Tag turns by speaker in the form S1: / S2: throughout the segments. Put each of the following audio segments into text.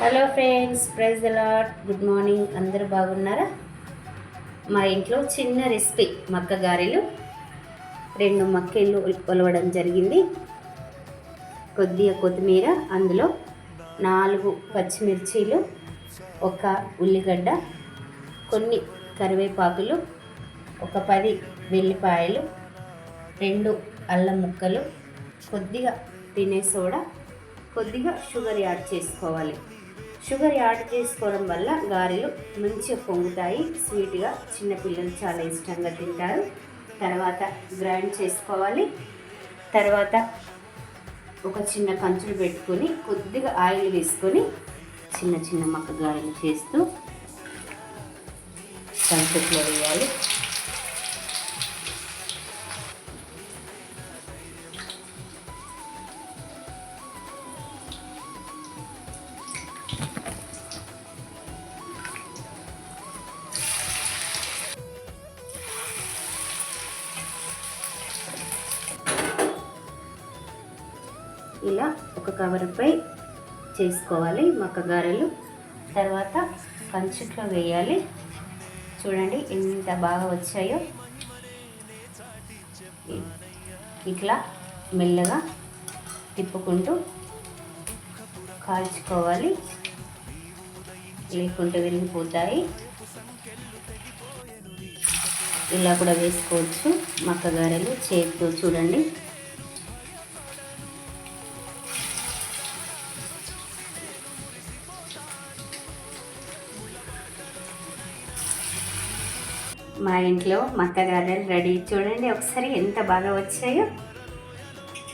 S1: Hello friends, praise the lord. Good morning. అందరూ బాగున్నారా? మా ఇంట్లో చిన్న రెసిపీ మక్క గారెలు. 2 మక్కెళ్ళు ఒలవడం జరిగింది. కొద్దిగా కొత్తిమీర, అందులో 4 పచ్చిమిర్చీలు, 1 ఉల్లిగడ్డ, కొన్ని కరివేపాకులు, ఒక 10 వెల్లిపాయలు, 2 అల్లం ముక్కలు, కొద్దిగా తినే సోడా, కొద్దిగా షుగర్ యాడ్ చేసుకోవాలి. షుగర్ యాడ్ చేసుకోవడం వల్ల గారెలు మంచిగా పొంగుతాయి, స్వీట్గా. చిన్నపిల్లలు చాలా ఇష్టంగా తింటారు. తర్వాత గ్రైండ్ చేసుకోవాలి. తర్వాత ఒక చిన్న కంచులు పెట్టుకొని కొద్దిగా ఆయిల్ వేసుకొని చిన్న చిన్న మక్క గారెలు చేస్తూ కంచులో వేయాలి. ఇలా ఒక కవర్పై చేసుకోవాలి మక్క గారెలు. తర్వాత కంచుట్లో వేయాలి. చూడండి ఎంత బాగా వచ్చాయో. ఇట్లా మెల్లగా తిప్పుకుంటూ కాల్చుకోవాలి, లేకుంటే విరిగిపోతాయి. ఇలా కూడా వేసుకోవచ్చు మక్క గారెలు చేతితో. చూడండి మా ఇంట్లో మక్క గారెలు రెడీ. చూడండి ఒకసారి ఎంత బాగా వచ్చాయో.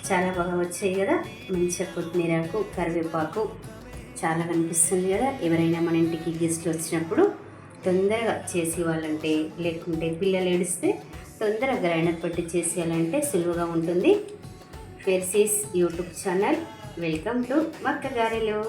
S1: చాలా బాగా వచ్చాయి కదా. మంచిగా కొత్తిమీరకు, కరివేపాకు చాలా కనిపిస్తుంది కదా. ఎవరైనా మన ఇంటికి గెస్ట్లు వచ్చినప్పుడు తొందరగా చేసేవాళ్ళంటే, లేకుంటే పిల్లలు ఏడిస్తే తొందరగా గ్రైండర్ పెట్టి చేసేయాలంటే సులువుగా ఉంటుంది. ఫెర్సీస్ యూట్యూబ్ ఛానల్. వెల్కమ్ టు మక్క గారెలు.